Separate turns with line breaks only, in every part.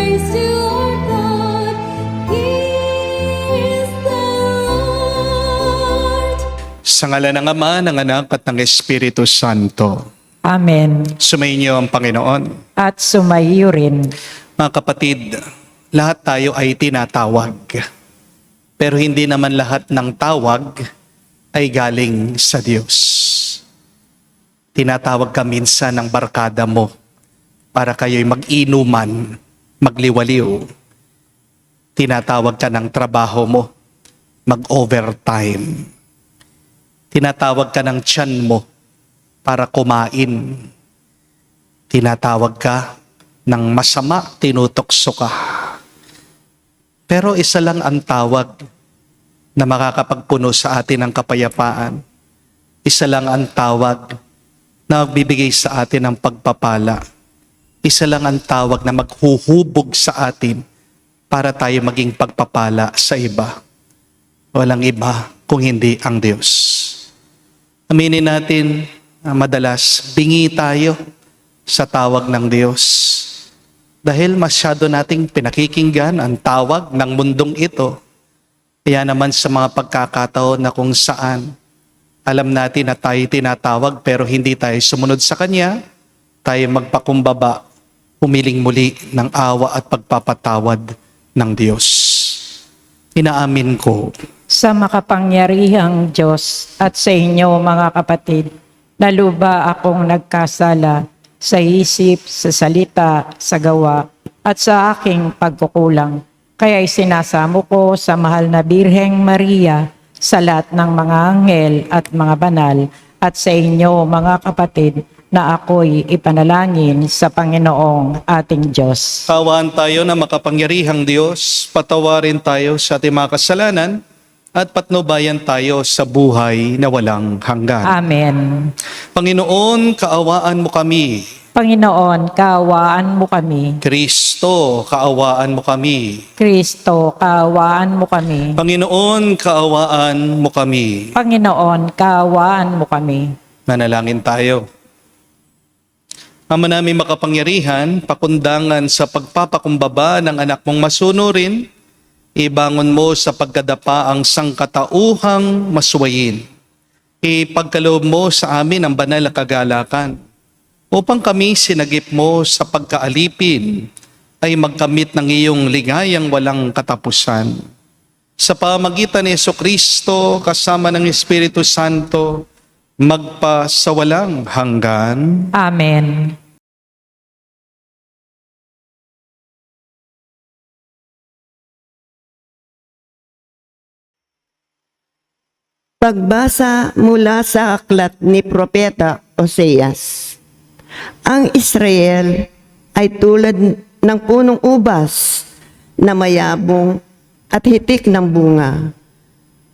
praise to our God. He is the Lord.
Sa ngalan ng Ama, ng Anak at ng Espiritu Santo.
Amen.
Sumainyo ang Panginoon.
At sumaiyo rin.
Mga kapatid, lahat tayo ay tinatawag. Pero hindi naman lahat ng tawag ay galing sa Diyos. Tinatawag ka minsan ng barkada mo para kayo'y mag-inuman, magliwaliw. Tinatawag ka ng trabaho mo, mag-overtime. Tinatawag ka ng tiyan mo para kumain. Tinatawag ka ng masama, tinutokso ka. Pero isa lang ang tawag na makakapagpuno sa atin ng kapayapaan. Isa lang ang tawag na magbibigay sa atin ng pagpapala. Isa lang ang tawag na maghuhubog sa atin para tayo maging pagpapala sa iba. Walang iba kung hindi ang Diyos. Aminin natin, madalas bingi tayo sa tawag ng Diyos. Dahil masyado nating pinakikinggan ang tawag ng mundong ito. Kaya naman sa mga pagkakataon na kung saan alam natin na tayo tinatawag pero hindi tayo sumunod sa Kanya, tayo magpakumbaba, humiling muli ng awa at pagpapatawad ng Diyos. Inaamin ko.
Sa makapangyarihang Diyos at sa inyo mga kapatid, naluba akong nagkasala sa isip, sa salita, sa gawa, at sa aking pagkukulang. Kaya isinasamo ko sa mahal na Birheng Maria, sa lahat ng mga anghel at mga banal, at sa inyo mga kapatid, na ako'y ipanalangin sa Panginoong ating Diyos.
Kawaan tayo na makapangyarihang Diyos, patawarin tayo sa ating mga kasalanan, at patnubayan tayo sa buhay na walang hanggan.
Amen.
Panginoon, kaawaan mo kami.
Panginoon, kaawaan mo kami.
Kristo, kaawaan mo kami.
Kristo, kaawaan mo kami.
Panginoon, kaawaan mo kami.
Panginoon, kaawaan mo kami.
Manalangin tayo. Ama namin makapangyarihan, pakundangan sa pagpapakumbaba ng anak mong masunurin, ibangon mo sa pagkadapa ang sangkatauhang masuwayin. Ipagkaloob mo sa amin ang banal na kagalakan, upang kami sinagip mo sa pagkaalipin ay magkamit ng iyong ligayang walang katapusan. Sa pamagitan ni Jesucristo kasama ng Espiritu Santo, magpasawalang hanggan.
Amen.
Pagbasa mula sa aklat ni Propeta Oseas. Ang Israel ay tulad ng punong ubas na mayabong at hitik ng bunga.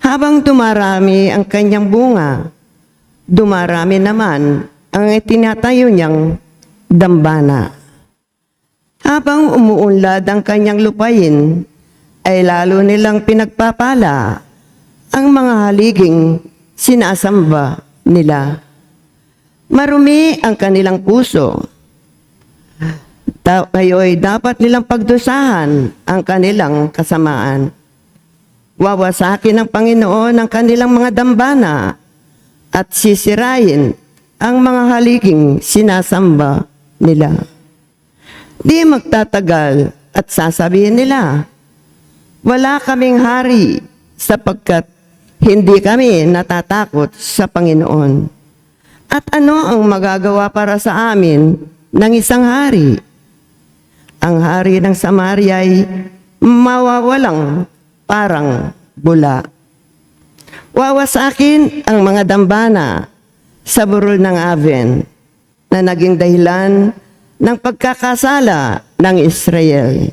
Habang dumarami ang kanyang bunga, dumarami naman ang itinatayo niyang dambana. Habang umuunlad ang kanyang lupain, ay lalo nilang pinagpapala ang mga haliging sinasamba nila. Marumi ang kanilang puso. Kayo'y dapat nilang pagdusahan ang kanilang kasamaan. Wawasakin ng Panginoon ang kanilang mga dambana at sisirain ang mga haliging sinasamba nila. Di magtatagal at sasabihin nila, wala kaming hari sapagkat hindi kami natatakot sa Panginoon. At ano ang magagawa para sa amin ng isang hari? Ang hari ng Samaria ay mawawalang parang bula. Wawasakin ang mga dambana sa burol ng Aven na naging dahilan ng pagkakasala ng Israel.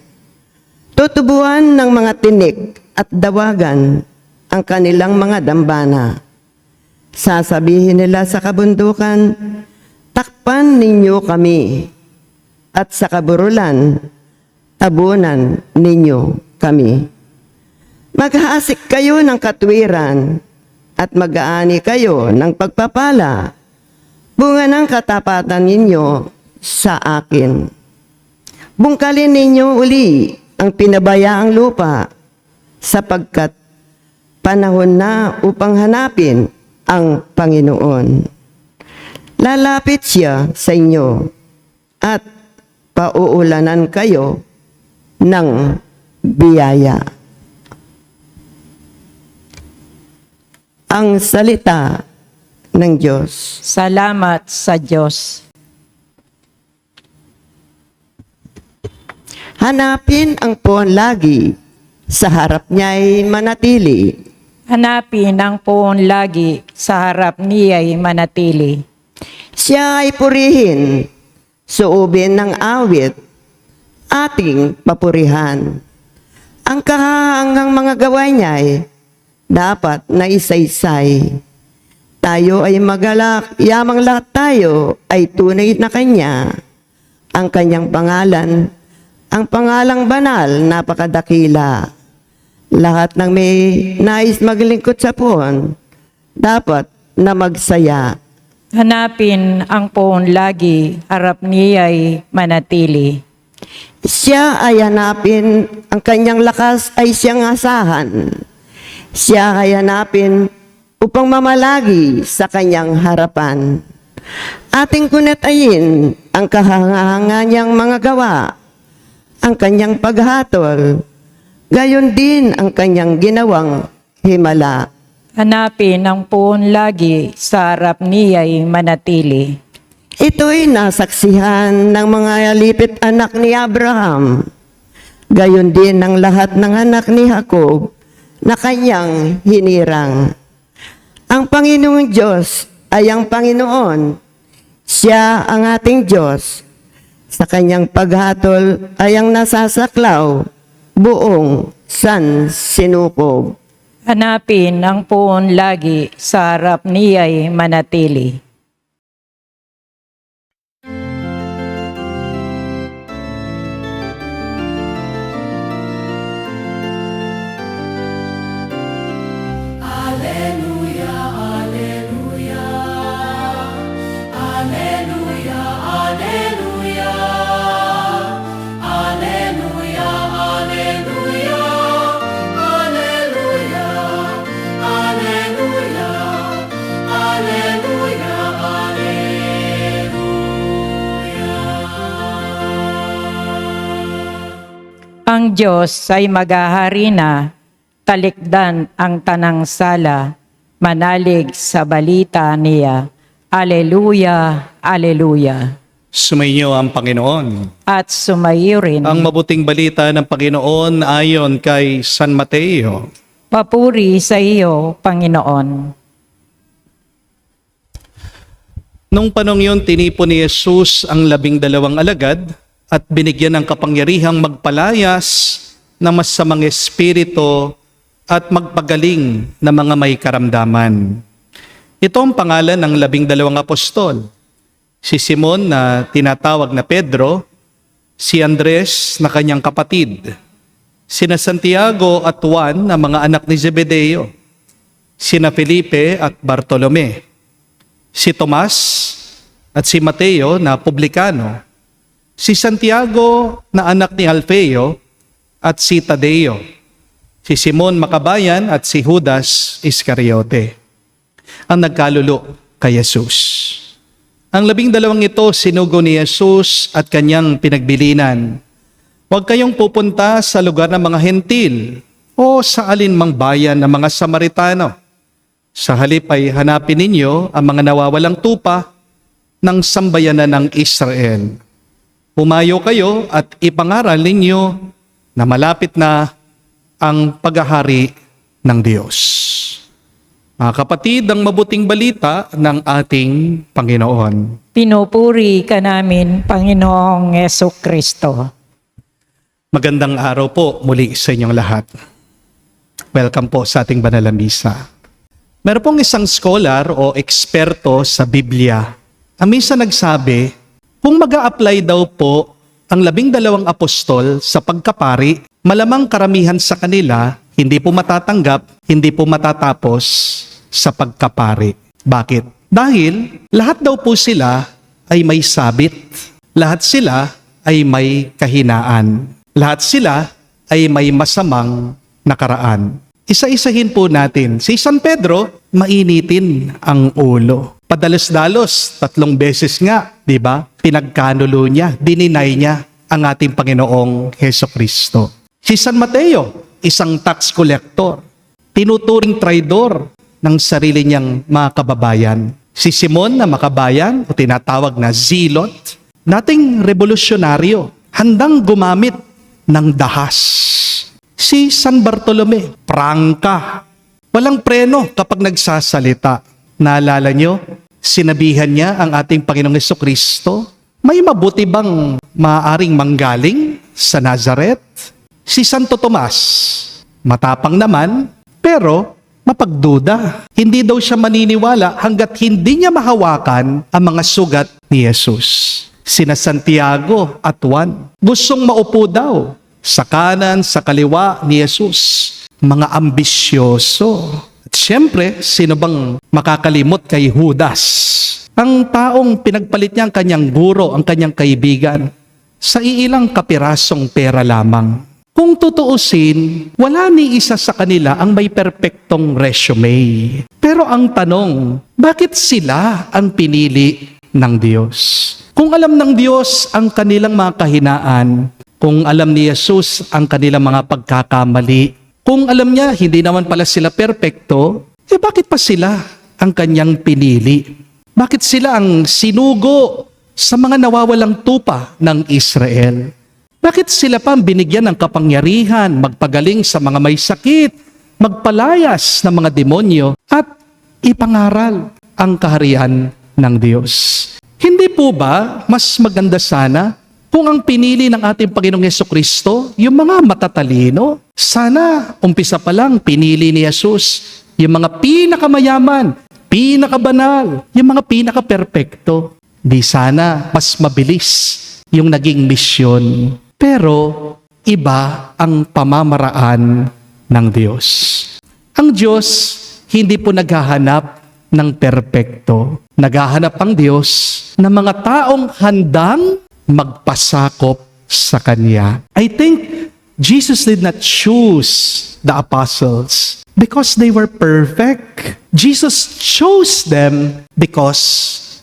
Tutubuan ng mga tinik at dawagan ang kanilang mga dambana. Sasabihin nila sa kabundukan, takpan ninyo kami, at sa kaburulan, tabunan ninyo kami. Maghasik kayo ng katwiran, at mag-aani kayo ng pagpapala, bunga ng katapatan ninyo sa akin. Bungkalin ninyo uli ang pinabayaang lupa sapagkat panahon na upang hanapin ang Panginoon. Lalapit siya sa inyo at pauulanan kayo ng biyaya. Ang salita ng Diyos.
Salamat sa Diyos.
Hanapin ang puwan lagi, sa harap niya'y manatili.
Hanapin ang poon lagi, sa harap niya'y manatili.
Siya ay purihin, suubin ng awit, ating papurihan. Ang kahahangang mga gawain niya'y dapat na isaysay. Tayo ay magalak, yamang lahat tayo ay tunay na Kanya. Ang Kanyang pangalan, ang pangalang banal, napakadakila. Lahat ng may nais maglingkod sa puon, dapat na magsaya.
Hanapin ang poon lagi, harap niya'y manatili.
Siya ay hanapin, ang kanyang lakas ay siyang asahan. Siya ay hanapin upang mamalagi sa kanyang harapan. Ating kunetayin ang kahanga-hanga niyang mga gawa, ang kanyang paghatol, gayon din ang kanyang ginawang himala.
Hanapin ang poon lagi, sa harap niya'y manatili.
Ito'y nasaksihan ng mga lipit anak ni Abraham, gayon din ang lahat ng anak ni Jacob na kanyang hinirang. Ang Panginoong Diyos ay ang Panginoon. Siya ang ating Diyos. Sa kanyang paghatol ay ang nasasaklaw, buong sansinukob.
Hanapin ang poon lagi, sa harap niya'y manatili. Ang Diyos ay maghahari na, talikdan ang tanang sala, manalig sa balita niya. Aleluya, aleluya.
Sumainyo ang Panginoon.
At sumayo rin.
Ang mabuting balita ng Panginoon ayon kay San Mateo.
Papuri sa iyo, Panginoon.
Nung panong yun, tinipon ni Jesus ang 12 alagad at binigyan ng kapangyarihang magpalayas ng masamang espiritu at magpagaling ng mga may karamdaman. Ito ang pangalan ng 12 apostol. Si Simon na tinatawag na Pedro, si Andres na kanyang kapatid, sina Santiago at Juan na mga anak ni Zebedeo, sina Felipe at Bartolome, si Tomas at si Mateo na publikano, si Santiago na anak ni Alfeo at si Tadeo, si Simon Makabayan at si Judas Iscariote, ang nagkalulo kay Jesus. Ang 12 ito sinugo ni Jesus at kanyang pinagbilinan. Huwag kayong pupunta sa lugar ng mga hentil o sa alinmang bayan ng mga Samaritano. Sa halip ay hanapin ninyo ang mga nawawalang tupa ng sambayanan ng Israel. Pumayo kayo at ipangaral ninyo na malapit na ang paghahari ng Diyos. Mga kapatid, ang mabuting balita ng ating Panginoon.
Pinupuri ka namin, Panginoong Yesukristo.
Magandang araw po muli sa inyong lahat. Welcome po sa ating banal na misa. Meron pong isang scholar o eksperto sa Biblia. Ang minsan nagsabi, kung mag-a-apply daw po ang 12 apostol sa pagkapari, malamang karamihan sa kanila hindi po matatanggap, hindi po matatapos sa pagkapari. Bakit? Dahil lahat daw po sila ay may sabit. Lahat sila ay may kahinaan. Lahat sila ay may masamang nakaraan. Isa-isahin po natin. Si San Pedro, mainitin ang ulo. Padalos-dalos, 3 beses nga, di ba? Pinagkanulo niya, dininay niya ang ating Panginoong Hesukristo. Si San Mateo, isang tax collector, tinuturing traidor ng sarili niyang mga kababayan. Si Simon na makabayan, o tinatawag na Zealot, dating revolusyonaryo, handang gumamit ng dahas. Si San Bartolome, prangka, walang preno kapag nagsasalita. Naalala nyo, sinabihan niya ang ating Panginoong Hesukristo, may mabuti bang maaaring manggaling sa Nazareth? Si Santo Tomas, matapang naman, pero mapagduda. Hindi daw siya maniniwala hanggat hindi niya mahawakan ang mga sugat ni Jesus. Sina Santiago at Juan, gustong maupo daw sa kanan, sa kaliwa ni Jesus. Mga ambisyoso. At syempre, sino bang makakalimot kay Judas? Ang taong pinagpalit niya ang kanyang guro, ang kanyang kaibigan, sa iilang kapirasong pera lamang. Kung tutuusin, wala ni isa sa kanila ang may perpektong resume. Pero ang tanong, bakit sila ang pinili ng Diyos? Kung alam ng Diyos ang kanilang mga kahinaan, kung alam ni Jesus ang kanilang mga pagkakamali, kung alam niya hindi naman pala sila perpekto, bakit pa sila ang kanyang pinili? Bakit sila ang sinugo sa mga nawawalang tupa ng Israel? Bakit sila pa binigyan ng kapangyarihan, magpagaling sa mga may sakit, magpalayas ng mga demonyo, at ipangaral ang kaharian ng Diyos? Hindi po ba mas maganda sana kung ang pinili ng ating Panginoong Hesukristo, yung mga matatalino? Sana, umpisa pa lang, pinili ni Jesus yung mga pinakamayaman, pinakabanal, yung mga pinaka-perpekto. Di sana mas mabilis yung naging misyon. Pero iba ang pamamaraan ng Diyos. Ang Diyos hindi po naghahanap ng perpekto. Naghahanap ang Diyos ng mga taong handang magpasakop sa Kanya. I think Jesus did not choose the apostles because they were perfect. Jesus chose them because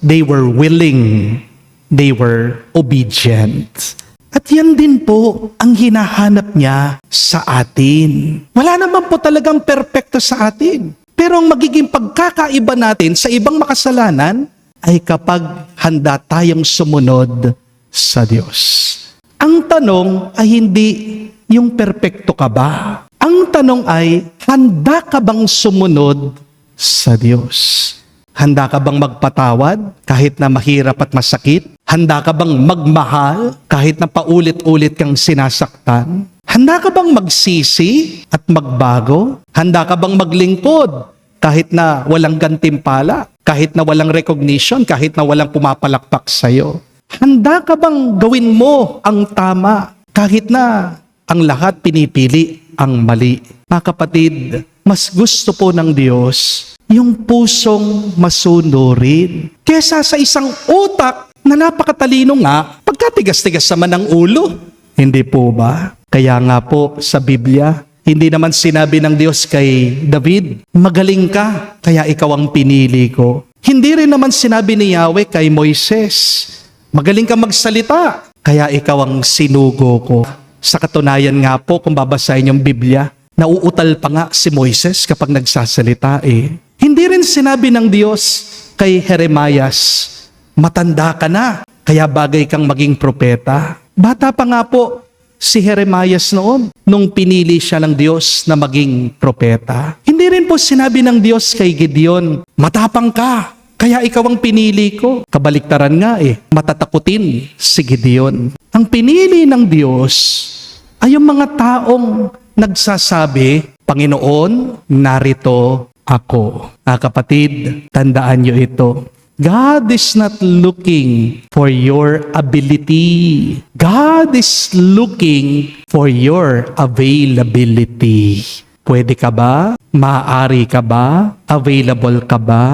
they were willing. They were obedient. At yan din po ang hinahanap niya sa atin. Wala naman po talagang perpekto sa atin. Pero ang magiging pagkakaiba natin sa ibang makasalanan ay kapag handa tayong sumunod sa Diyos. Ang tanong ay hindi yung perpekto ka ba? Ang tanong ay, handa ka bang sumunod sa Diyos? Handa ka bang magpatawad kahit na mahirap at masakit? Handa ka bang magmahal kahit na paulit-ulit kang sinasaktan? Handa ka bang magsisi at magbago? Handa ka bang maglingkod kahit na walang gantimpala? Kahit na walang recognition? Kahit na walang pumapalakpak sa'yo? Handa ka bang gawin mo ang tama kahit na ang lahat pinipili ang mali? Mga kapatid, mas gusto po ng Diyos yung pusong masunurin kesa sa isang utak na napakatalino nga, pagkatigas-tigas naman ng ulo. Hindi po ba? Kaya nga po sa Biblia, hindi naman sinabi ng Diyos kay David, magaling ka, kaya ikaw ang pinili ko. Hindi rin naman sinabi ni Yahweh kay Moises, magaling ka magsalita, kaya ikaw ang sinugo ko. Sa katunayan nga po, kung babasahin yung Biblia, nauutal pa nga si Moises kapag nagsasalita eh. Hindi rin sinabi ng Diyos kay Jeremias, matanda ka na, kaya bagay kang maging propeta. Bata pa nga po si Jeremias noon, nung pinili siya ng Diyos na maging propeta. Hindi rin po sinabi ng Diyos kay Gideon, matapang ka, kaya ikaw ang pinili ko. Kabaliktaran nga eh, matatakutin si Gideon. Ang pinili ng Diyos ay yung mga taong nagsasabi, Panginoon, narito ako. Kapatid, tandaan niyo ito. God is not looking for your ability. God is looking for your availability. Pwede ka ba? Maaari ka ba? Available ka ba?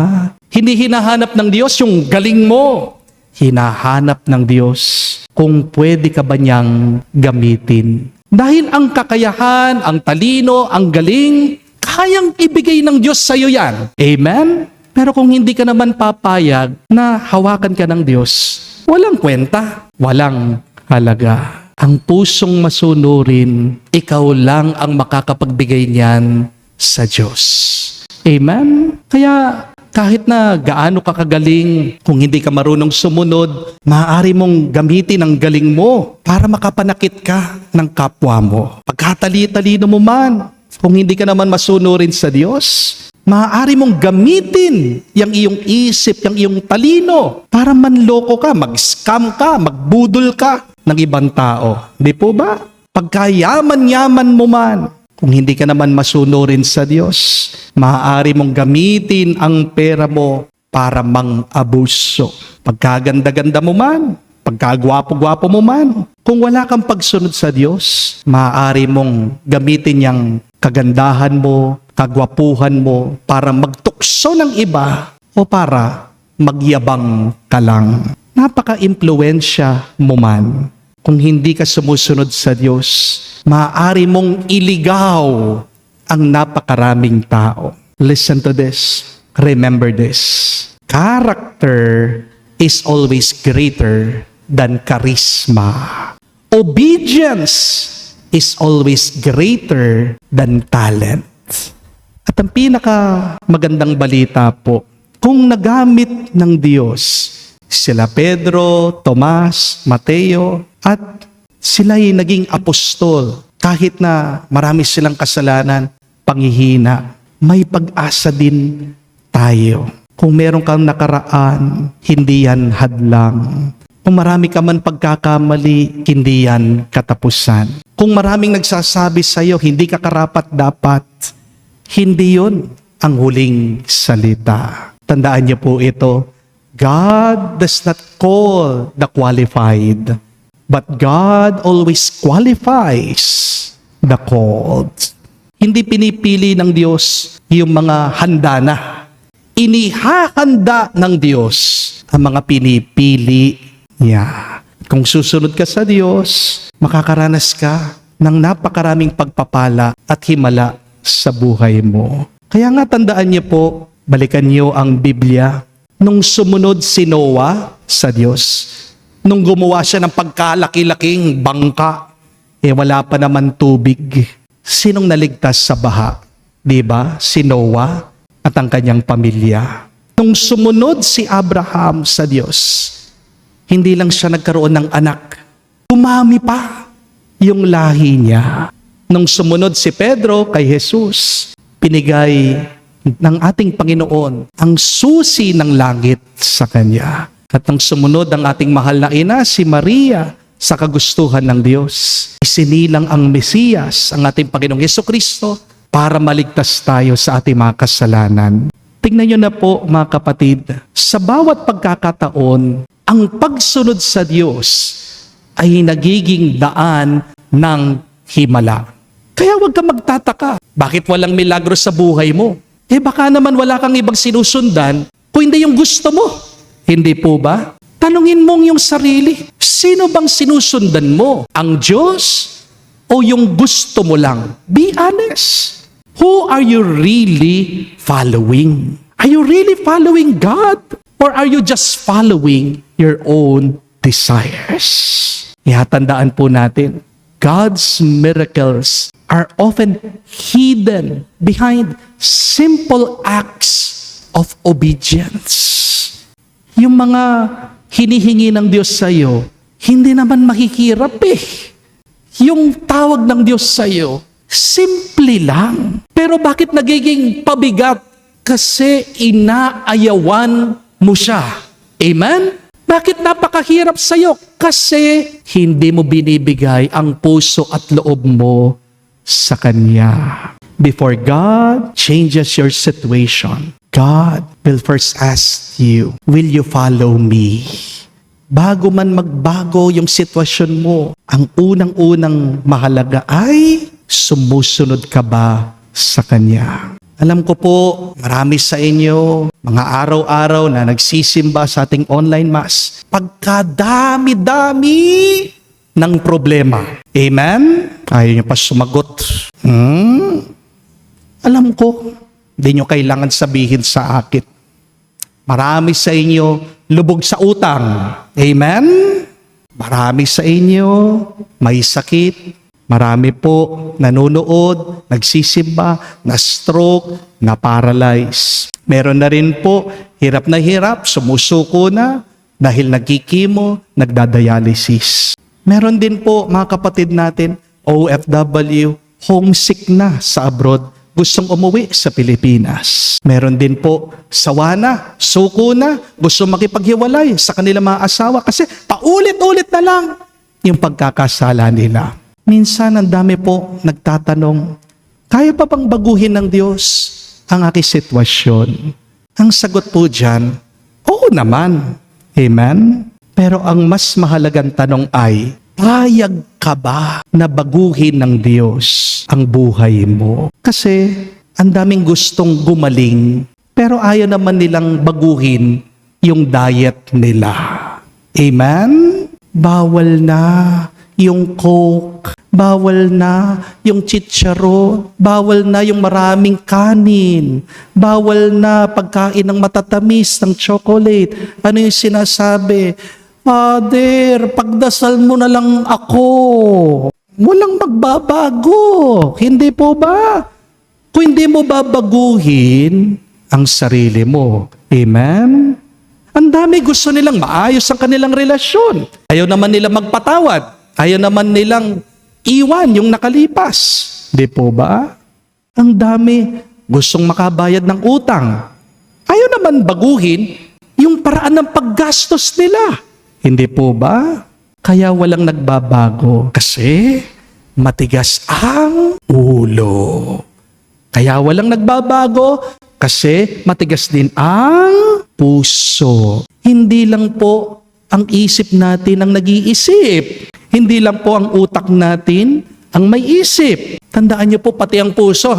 Hindi hinahanap ng Diyos yung galing mo. Hinahanap ng Diyos kung pwede ka ba niyang gamitin. Dahil ang kakayahan, ang talino, ang galing, kayang ibigay ng Diyos sa iyo yan. Amen? Pero kung hindi ka naman papayag na hawakan ka ng Diyos, walang kwenta, walang halaga. Ang pusong masunurin, ikaw lang ang makakapagbigay niyan sa Diyos. Amen? Kaya kahit na gaano ka kagaling, kung hindi ka marunong sumunod, maaari mong gamitin ang galing mo para makapanakit ka ng kapwa mo. Pagkatali-talino mo man, kung hindi ka naman masunurin sa Diyos, maaari mong gamitin yung iyong isip, yung iyong talino para manloko ka, mag-scam ka, magbudol ka ng ibang tao. Di po ba? Pagkayaman-yaman mo man, kung hindi ka naman masunurin sa Diyos, maaari mong gamitin ang pera mo para mang-abuso. Pagkaganda-ganda mo man, pagkagwapo-gwapo mo man, kung wala kang pagsunod sa Diyos, maaari mong gamitin yung kagandahan mo, kagwapuhan mo para magtukso ng iba o para magyabang ka lang. Napaka-impluwensya mo man. Kung hindi ka sumusunod sa Diyos, maaari mong iligaw ang napakaraming tao. Listen to this. Remember this. Character is always greater than charisma. Obedience is always greater than talent. At ang pinakamagandang balita po, kung nagamit ng Diyos sila Pedro, Tomas, Mateo, at sila'y naging apostol. Kahit na marami silang kasalanan, panghihina, may pag-asa din tayo. Kung meron kang nakaraan, hindi yan hadlang. Kung marami ka man pagkakamali, hindi yan katapusan. Kung maraming nagsasabi sa iyo, hindi ka karapat-dapat, hindi yun ang huling salita. Tandaan niyo po ito, God does not call the qualified, but God always qualifies the called. Hindi pinipili ng Diyos yung mga handa na. Inihahanda ng Diyos ang mga pinipili niya. Kung susunod ka sa Diyos, makakaranas ka ng napakaraming pagpapala at himala sa buhay mo. Kaya nga tandaan niyo po, balikan niyo ang Biblia. Nung sumunod si Noah sa Diyos, nung gumawa siya ng pagkalaki-laking bangka, wala pa naman tubig. Sinong naligtas sa baha? Diba? Si Noah at ang kanyang pamilya. Nung sumunod si Abraham sa Diyos, hindi lang siya nagkaroon ng anak, umami pa yung lahi niya. Nung sumunod si Pedro kay Jesus, pinigay ng ating Panginoon ang susi ng langit sa Kanya. At nang sumunod ang ating mahal na ina, si Maria, sa kagustuhan ng Diyos, isinilang ang Mesiyas, ang ating Panginoong Jesucristo, para maligtas tayo sa ating mga kasalanan. Tingnan nyo na po mga kapatid, sa bawat pagkakataon, ang pagsunod sa Diyos ay nagiging daan ng himala. Kaya huwag ka magtataka, bakit walang milagro sa buhay mo? Baka naman wala kang ibang sinusundan kung hindi yung gusto mo. Hindi po ba? Tanungin mong yung sarili, sino bang sinusundan mo? Ang Diyos o yung gusto mo lang? Be honest. Who are you really following? Are you really following God? Or are you just following your own desires? Tandaan po natin, God's miracles are often hidden behind simple acts of obedience. Yung mga hinihingi ng Diyos sa iyo, hindi naman mahihirap Yung tawag ng Diyos sa iyo, simple lang. Pero bakit nagiging pabigat? Kasi inaayawan mo siya. Amen? Bakit napakahirap sa iyo? Kasi hindi mo binibigay ang puso at loob mo sa Kanya. Before God changes your situation, God will first ask you, will you follow me? Bago man magbago yung sitwasyon mo, ang unang-unang mahalaga ay sumusunod ka ba sa Kanya? Alam ko po, marami sa inyo, mga araw-araw na nagsisimba sa ating online mass, pagkadami-dami ng problema. Amen? Ayaw niyo pa sumagot. Alam ko, hindi niyo kailangan sabihin sa akin. Marami sa inyo lubog sa utang. Amen? Marami sa inyo may sakit. Marami po nanonood, nagsisimba, na-stroke, na-paralyze. Meron na rin po, hirap na hirap, sumusuko na dahil nagkikimo, nagdadialysis. Meron din po mga kapatid natin, OFW, homesick na sa abroad, gustong umuwi sa Pilipinas. Meron din po, sawa na, suko na, gusto makipaghiwalay sa kanilang mga asawa kasi paulit-ulit na lang yung pagkakasala nila. Minsan, ang dami po nagtatanong, kaya pa bang baguhin ng Diyos ang aking sitwasyon? Ang sagot po dyan, oo naman. Amen? Pero ang mas mahalagang tanong ay, payag ka ba na baguhin ng Diyos ang buhay mo? Kasi ang daming gustong gumaling, pero ayaw naman nilang baguhin yung diet nila. Amen? Bawal na yung Coke, bawal na yung chicharo, bawal na yung maraming kanin, bawal na pagkain ng matatamis, ng chocolate. Ano yung sinasabi? Father, pagdasal mo na lang ako. Walang magbabago. Hindi po ba? Kung hindi mo babaguhin ang sarili mo. Amen? Ang dami gusto nilang maayos ang kanilang relasyon. Ayaw naman nila magpatawad. Ayaw naman nilang iwan yung nakalipas. Di po ba? Ang dami gustong makabayad ng utang. Ayaw naman baguhin yung paraan ng paggastos nila. Hindi po ba? Kaya walang nagbabago. Kasi matigas ang ulo. Kaya walang nagbabago kasi matigas din ang puso. Hindi lang po ang isip natin ang nag-iisip. Hindi lang po ang utak natin ang may isip. Tandaan niyo po, pati ang puso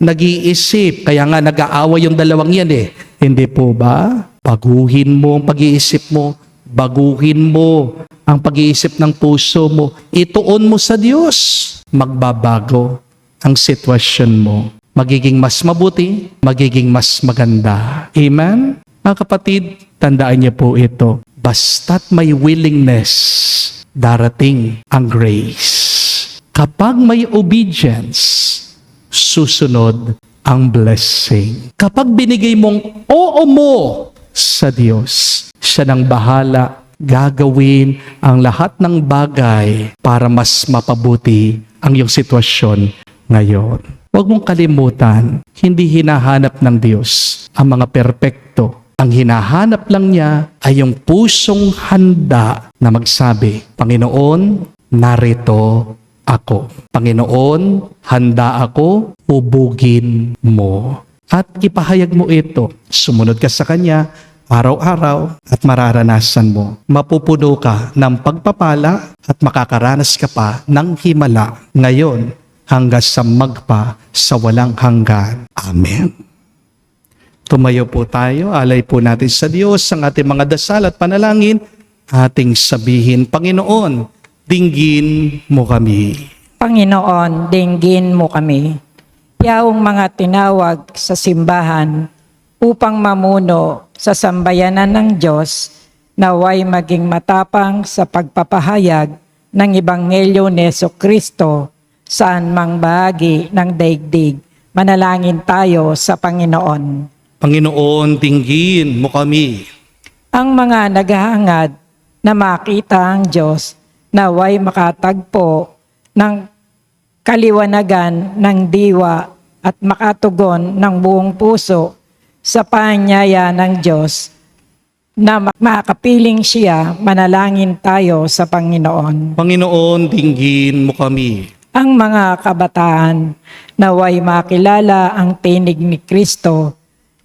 nag-iisip. Kaya nga nag-aaway yung dalawang yan eh. Hindi po ba? Baguhin mo ang pag-iisip mo. Baguhin mo ang pag-iisip ng puso mo. Ituon mo sa Diyos. Magbabago ang sitwasyon mo. Magiging mas mabuti, magiging mas maganda. Amen? Mga kapatid, tandaan niyo po ito. Basta't may willingness, darating ang grace. Kapag may obedience, susunod ang blessing. Kapag binigay mong oo mo sa Diyos, siya nang bahala, gagawin ang lahat ng bagay para mas mapabuti ang iyong sitwasyon ngayon. Huwag mong kalimutan, hindi hinahanap ng Diyos ang mga perpekto. Ang hinahanap lang niya ay yung pusong handa na magsabi, Panginoon, narito ako. Panginoon, handa ako, ubugin mo. At ipahayag mo ito. Sumunod ka sa Kanya, araw-araw, at mararanasan mo. Mapupuno ka ng pagpapala at makakaranas ka pa ng himala ngayon hanggang sa magpa sa walang hanggan. Amen. Tumayo po tayo, alay po natin sa Diyos ang ating mga dasal at panalangin. Ating sabihin, Panginoon, dinggin mo kami.
Panginoon, dinggin mo kami. Yaong mga tinawag sa simbahan upang mamuno sa sambayanan ng Diyos, naway maging matapang sa pagpapahayag ng Ebanghelyo ni Jesucristo saan mang bahagi ng daigdig. Manalangin tayo sa Panginoon.
Panginoon, dinggin mo kami.
Ang mga naghahangad na makita ang Diyos, naway makatagpo ng kaliwanagan ng diwa at makatugon ng buong puso sa paanyaya ng Diyos na makapiling siya. Manalangin tayo sa Panginoon.
Panginoon, dinggin mo kami.
Ang mga kabataan naway makilala ang tinig ni Kristo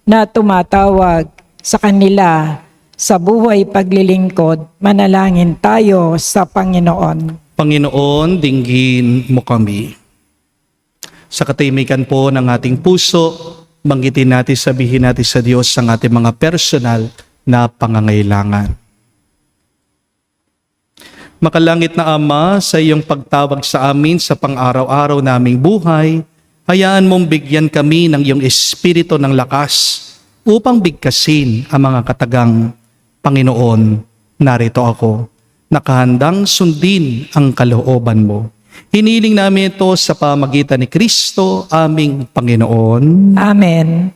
na tumatawag sa kanila sa buhay paglilingkod. Manalangin tayo sa Panginoon.
Panginoon, dinggin mo kami. Sa katahimikan po ng ating puso, banggitin natin, sabihin natin sa Diyos ang ating mga personal na pangangailangan. Makalangit na Ama, sa iyong pagtawag sa amin sa pang-araw-araw naming buhay, hayaan mong bigyan kami ng iyong espiritu ng lakas upang bigkasin ang mga katagang, Panginoon, narito ako, nakahandang sundin ang kalooban mo. Hiniling namin ito sa pamagitan ni Kristo, aming Panginoon.
Amen.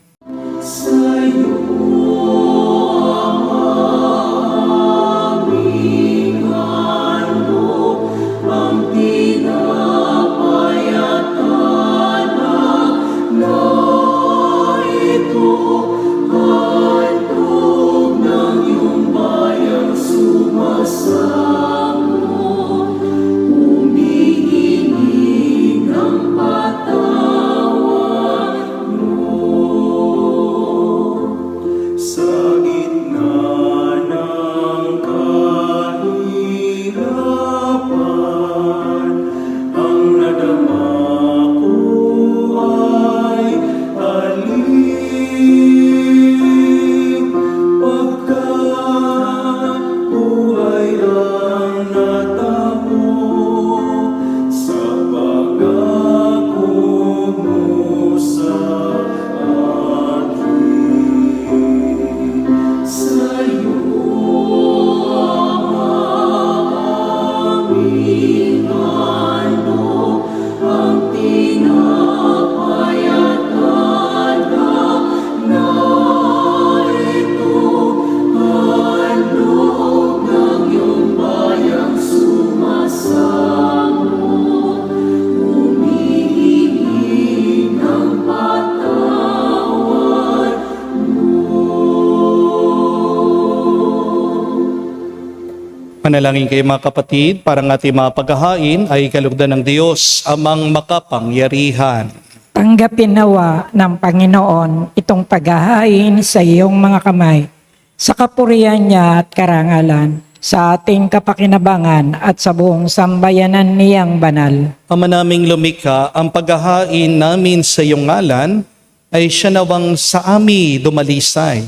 Manalangin kayo mga kapatid, para ang ating mga paghahain ay kalugdan ng Diyos, amang makapangyarihan.
Tanggapin nawa ng Panginoon itong paghahain sa iyong mga kamay, sa kapurihan niya at karangalan, sa ating kapakinabangan at sa buong sambayanan niyang banal.
Ama naming lumikha, ang paghahain namin sa iyong ngalan ay siya nawang sa amin dumalisay,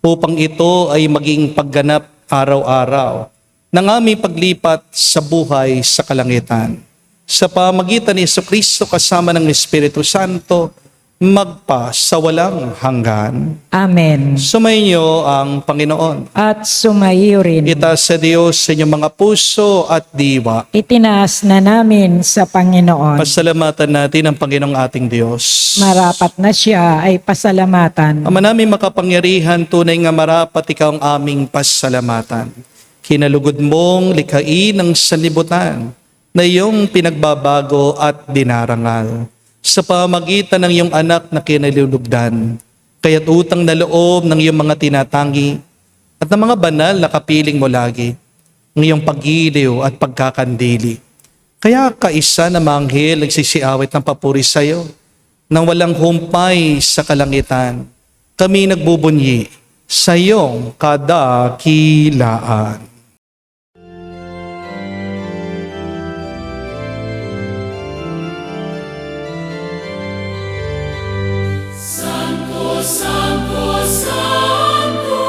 upang ito ay maging pagganap araw-araw ng aming paglipat sa buhay sa kalangitan. Sa pamagitan ni Jesucristo kasama ng Espiritu Santo, magpa sa walang hanggan.
Amen.
Sumainyo ang Panginoon.
At sumayo rin.
Itaas sa Diyos sa inyong mga puso at diwa.
Itinaas na namin sa Panginoon.
Pasalamatan natin ang Panginoong ating Diyos.
Marapat na siya ay pasalamatan.
Ama namin makapangyarihan, tunay nga marapat ikaw ang aming pasalamatan. Kinalugod mong likhain ang sanlibutan na iyong pinagbabago at dinarangal sa pamagitan ng iyong anak na kinalulugdan. Kaya't utang na loob ng iyong mga tinatangi at ng mga banal na kapiling mo lagi, ng iyong pag-iliw at pagkakandili. Kaya kaisa na mga anghel nagsisiawit ng papuri sa iyo, nang walang humpay sa kalangitan, kami nagbubunyi sa iyong kadakilaan.
Santo, Santo,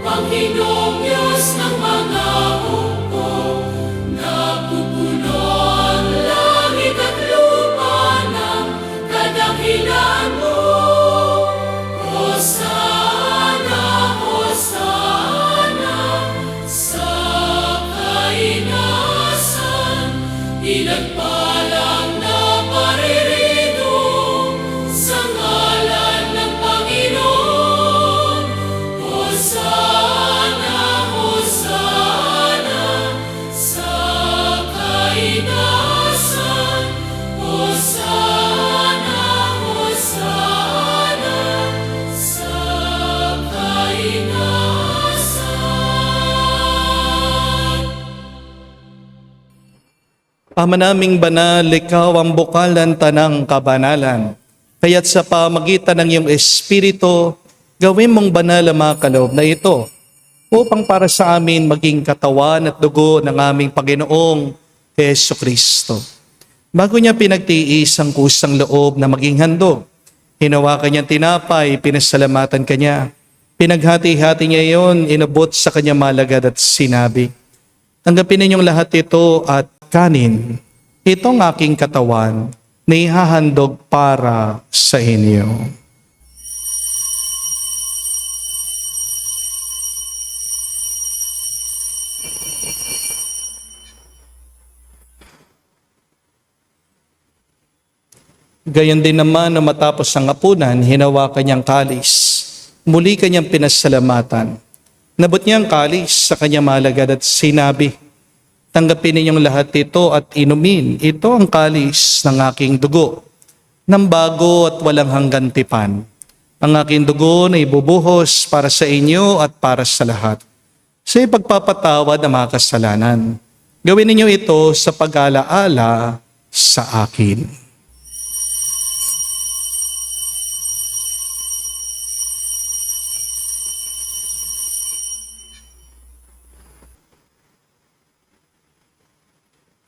Panginoong Diyos ng mga hukbo, napupuno ang langit at lupa ng kadakilaan mo. Hosana, Hosana, sa kainasan, pinagpalang na paririto sa ngalan ng Panginoon. Hosana, Hosana, sa kainasan. Hosana, Hosana, sa kainasan.
Ama naming banal, ikaw ang bukalan tanang kabanalan. Kaya't sa pamagitan ng iyong Espiritu, gawin mong banal ang mga kaloob na ito, upang para sa amin maging katawan at dugo ng aming Panginoong Jesucristo. Bago niya pinagtiis ang kusang loob na maging handog, Hinawakan niyang tinapay, pinasalamatan kanya. Pinaghati-hati niya iyon, inabot sa kanya malagad at sinabi, "Tanggapin ninyong lahat ito at kanin. Itong aking katawan na ihahandog para sa inyo." Gayon din naman na matapos ang hapunan, hinawakan niyang kalis. Muli kanyang pinasalamatan. Nabot niya ang kalis sa kanyang malagad at sinabi, "Tanggapin ninyong lahat ito at inumin. Ito ang kalis ng aking dugo, ng bago at walang hanggan tipan. Ang aking dugo na ibubuhos para sa inyo at para sa lahat, sa ipagpapatawad ng mga kasalanan. Gawin ninyo ito sa pag-alaala sa akin."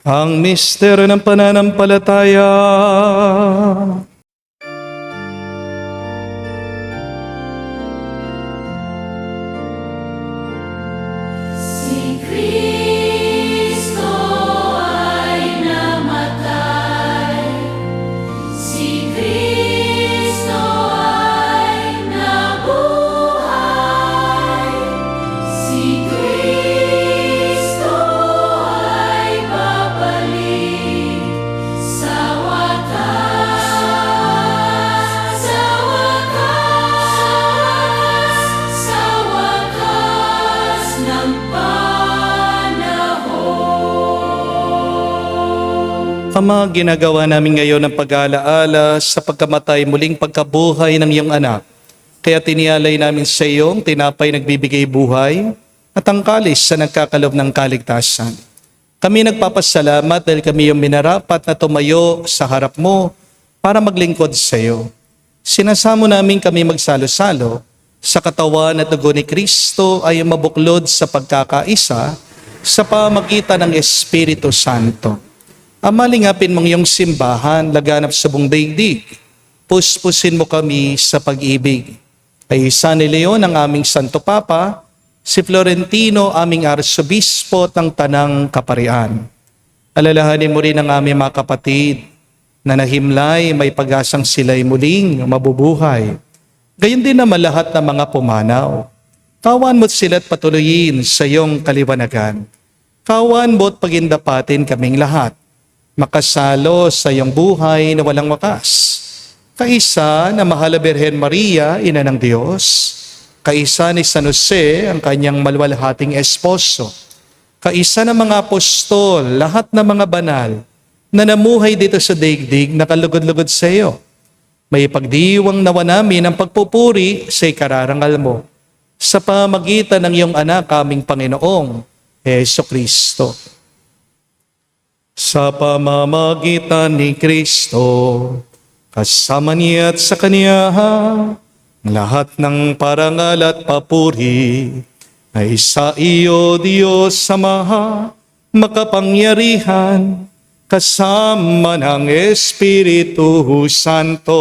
Ang misteryo ng pananampalataya.
Si Kristo ay namatay, si Kristo ay nabuhay, si Kristo ay babalik sa wakas, sa wakas ng panahon.
Ama, ginagawa namin ngayon ang pag-aalaala sa pagkamatay muling pagkabuhay ng iyong anak. Kaya tinialay namin sa iyo ang tinapay nagbibigay buhay at ang kalis sa nagkakalob ng kaligtasan. Kami nagpapasalamat dahil kami yung minarapat na tumayo sa harap mo para maglingkod sa iyo. Sinasamo namin kami magsalo-salo sa katawan at dugo ni Kristo ay mabuklod sa pagkakaisa sa pamagitan ng Espiritu Santo. Ama, lingapin mong iyong simbahan, laganap sa buong daigdig. Puspusin mo kami sa pag-ibig. Kay San Leon ang aming Santo Papa, si Florentino aming Arsobispo ng Tanang Kaparian. Alalahanin mo rin ang aming mga kapatid na nahimlay, may pag-asang sila'y muling mabubuhay. Gayon din naman lahat ng mga pumanaw. Kawan mo't sila't patuloyin sa iyong kaliwanagan. Kawan mo't pagindapatin kaming lahat. Makasalo sa iyong buhay na walang wakas. Kaisa na mahal na Birhen Maria, Ina ng Diyos. Kaisa ni San Jose, ang kanyang maluwalhating esposo. Kaisa ng mga apostol, lahat ng mga banal na namuhay dito sa daigdig na kalugod-lugod sa iyo. May pagdiwang nawa namin ang pagpupuri sa ikararangal mo sa pamagitan ng iyong anak, aming Panginoong Jesucristo. Sa pamamagitan ni Kristo, kasama niya at sa Kanya, lahat ng parangal at papuri ay sa iyo, Diyos Ama, makapangyarihan, kasama ng Espiritu Santo,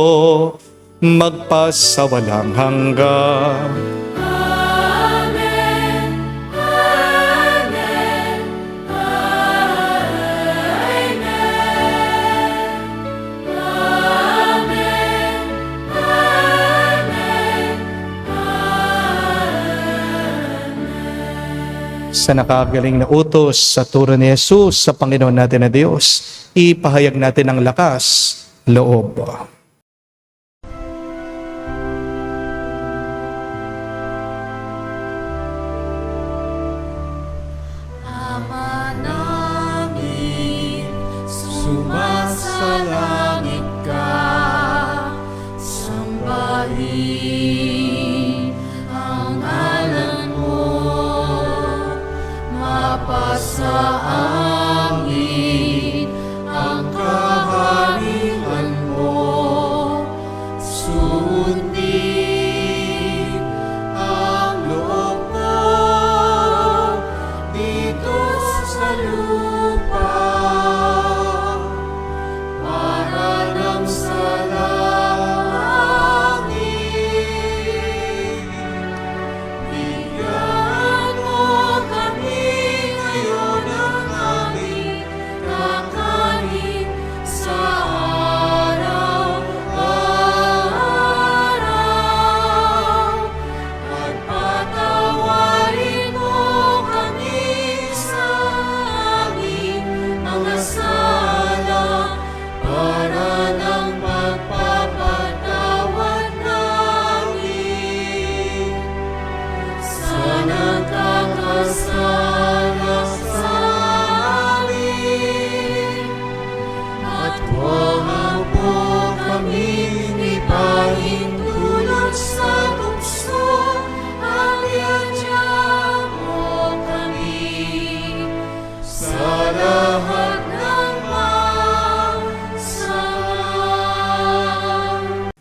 magpasawalang hanggan.
Amen, Amen, Amen, Amen, Amen.
Sa nakagaling na utos sa turo ni Jesus sa Panginoon natin na Diyos, ipahayag natin ang lakas, loob.
Ama namin, sumasalangit ka, sambahin ang ngalan mo, mapasa amin ang kaharian mo, sundin ang loob mo dito sa lupa para nang sa langit.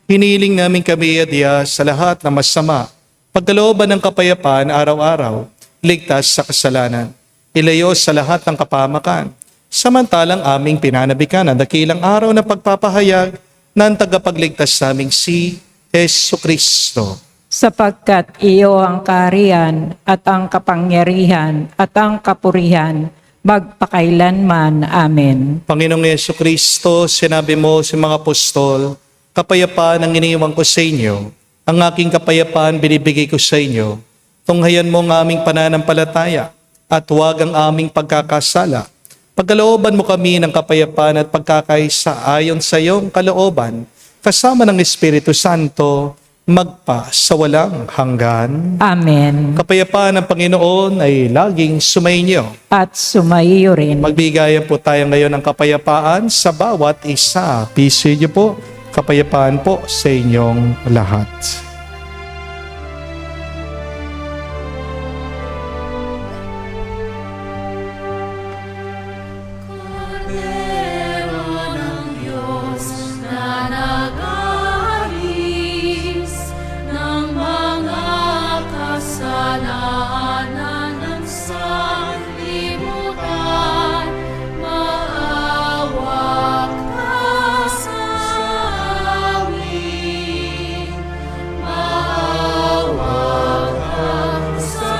Hiniling namin kami, Diyos, sa lahat ng masama, pagkalooban ng kapayapaan araw-araw, ligtas sa kasalanan, ilayo sa lahat ng kapamakan, samantalang aming pinanabikan ang dakilang araw na pagpapahayag ng tagapagligtas naming si Jesu Kristo.
Sapagkat iyo ang kaharian at ang kapangyarihan at ang kapurihan magpakailanman. Amen.
Panginoong Yesu Kristo, sinabi mo sa mga apostol, kapayapaan ang iniiwan ko sa inyo, ang aking kapayapaan binibigay ko sa inyo. Tunghayan mo ang aming pananampalataya at huwag ang aming pagkakasala. Pagkalooban mo kami ng kapayapaan at pagkakaisa ayon sa iyong kalooban, kasama ng Espiritu Santo, magpa sa walang hanggan.
Amen.
Kapayapaan ng Panginoon ay laging sumainyo.
At sumaiyo rin.
Magbigayan po tayo ngayon ng kapayapaan sa bawat isa. Peace with you po. Kapayapaan po sa inyong lahat.
Kordero ng Diyos na nag-aalis ng mga kasalanan ng sanlibutan, maawa ka sa amin. Maawa ka sa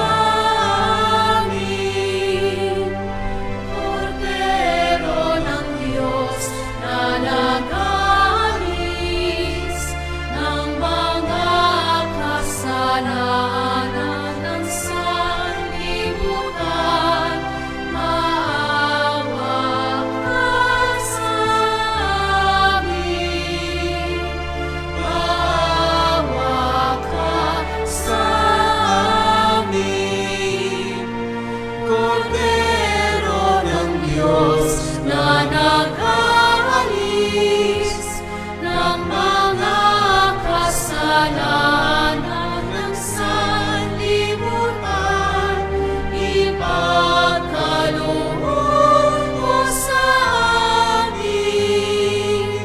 amin. Kordero ng Diyos na nag-aalis ng mga kasalanan ng sanlibutan, maawa ka sa amin. Maawa ka sa amin. Kordero ng Diyos na nag-aalis ng mga kasalanan ng sanlibutan, ipagkaloob mo sa amin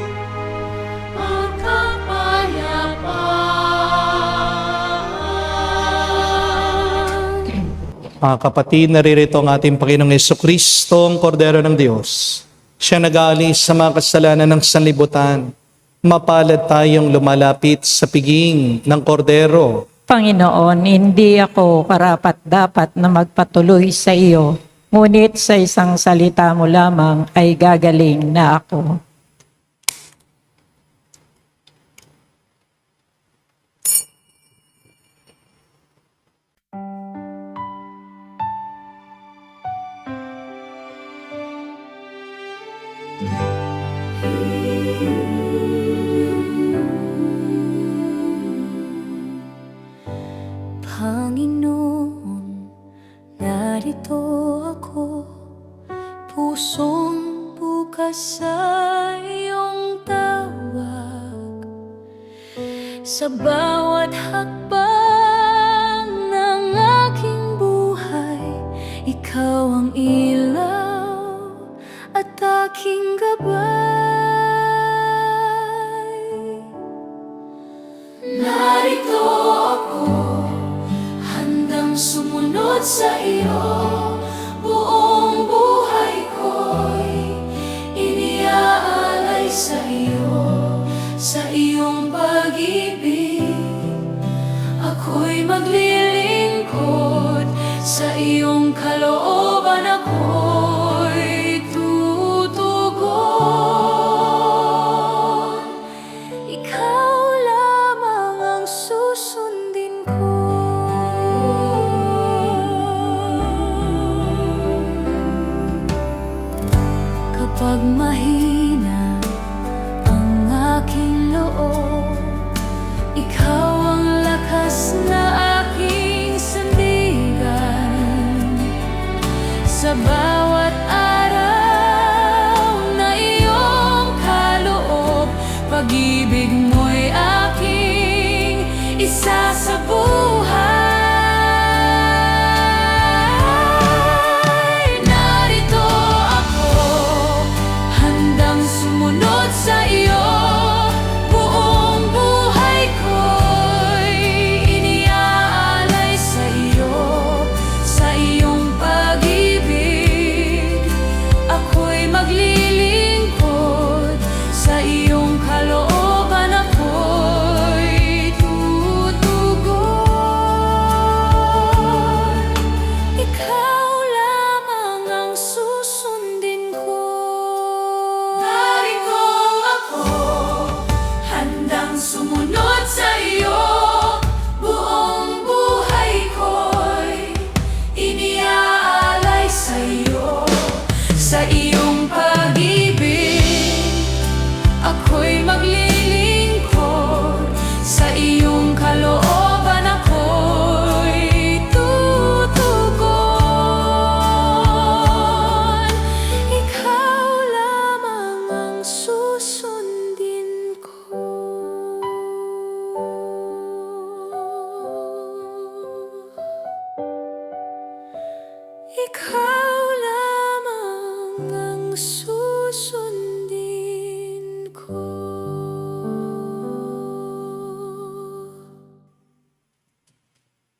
ang kapayapaan.
Mga kapatid, naririto ang ating Panginoong Jesucristo, ang Kordero ng Diyos. Siya nag-aalis sa mga kasalanan ng sanlibutan. Mapalad tayong lumalapit sa piging ng Kordero.
Panginoon, hindi ako karapat-dapat na magpatuloy sa iyo, ngunit sa isang salita mo lamang ay gagaling na ako.
Panginoon, narito ako, pusong bukas sa iyong tawag. Sa bawat hakbang ng aking buhay, ikaw ang ilaw at aking gabay. Narito ako, handang sumunod sa iyo, buong buhay ko'y iniaalay sa iyo, sa iyong pag-ibig. Ako'y maglilingkod, sa iyong kalooban ako'y tutugon. Ikaw lamang ang susundin ko. Kapag mahina ang aking loob, ikaw ang lakas na aking sandigan. Sa bawat araw na iyong kaloob, pag-ibig mo'y aking isa sa buhay. Narito ako, handang sumunod sa iyo, buong buhay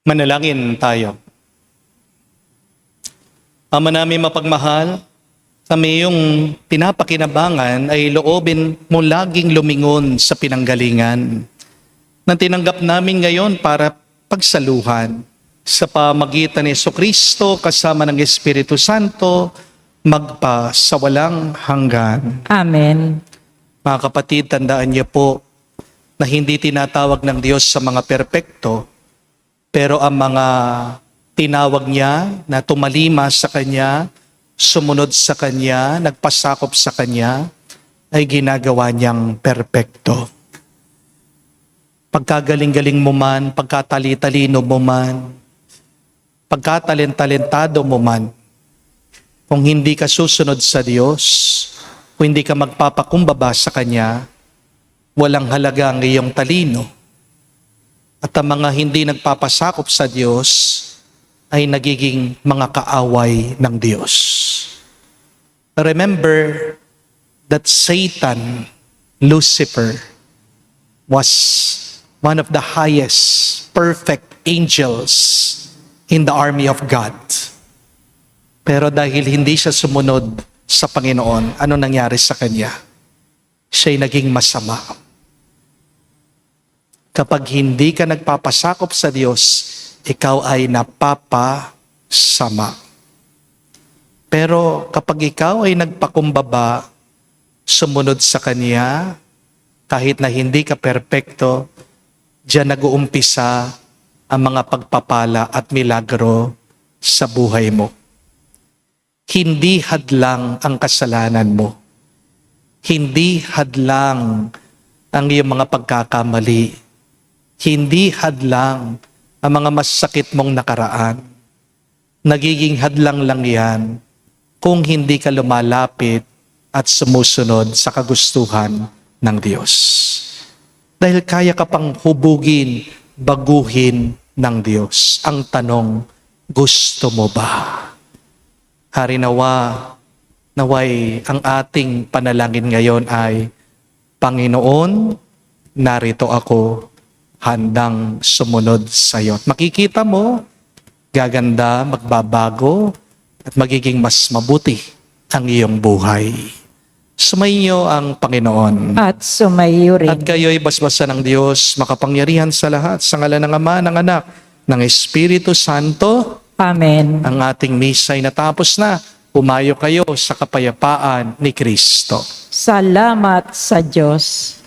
Manalangin tayo. Ama namin mapagmahal, kami yung pinapakinabangan ay loobin mo laging lumingon sa pinanggalingan na tinanggap namin ngayon para pagsaluhan sa pamagitan ni Jesucristo kasama ng Espiritu Santo magpa sa walang hanggan.
Amen.
Mga kapatid, tandaan niyo po na hindi tinatawag ng Diyos sa mga perpekto, pero ang mga tinawag niya na tumalima sa Kanya, sumunod sa Kanya, nagpasakop sa Kanya, ay ginagawa niyang perpekto. Pagkagaling-galing mo man, pagkatali-talino mo man, pagkatalent-talentado mo man, kung hindi ka susunod sa Diyos, kung hindi ka magpapakumbaba sa Kanya, walang halaga ang iyong talino. At ang mga hindi nagpapasakop sa Diyos ay nagiging mga kaaway ng Diyos. Remember that Satan, Lucifer, was one of the highest perfect angels in the army of God. Pero dahil hindi siya sumunod sa Panginoon, ano nangyari sa kanya? Siya'y naging masama. Kapag hindi ka nagpapasakop sa Diyos, ikaw ay napapasama. Pero kapag ikaw ay nagpakumbaba, sumunod sa Kanya, kahit na hindi ka perpekto, diyan nag-uumpisa ang mga pagpapala at milagro sa buhay mo. Hindi hadlang ang kasalanan mo. Hindi hadlang ang iyong mga pagkakamali. Hindi hadlang ang mga masakit mong nakaraan. Nagiging hadlang lang yan kung hindi ka lumalapit at sumusunod sa kagustuhan ng Diyos. Dahil kaya ka pang hubugin, baguhin ng Diyos. Ang tanong, gusto mo ba? Hari naway ang ating panalangin ngayon ay, Panginoon, narito ako, handang sumunod sa iyo. At makikita mo, gaganda, magbabago, at magiging mas mabuti ang iyong buhay. Sumainyo ang Panginoon.
At sumayo rin.
At kayo'y basbasan ng Diyos, makapangyarihan sa lahat, sa ngalan ng Ama, ng Anak, ng Espiritu Santo.
Amen.
Ang ating misa ay natapos na. Pumayo kayo sa kapayapaan ni Kristo.
Salamat sa Diyos.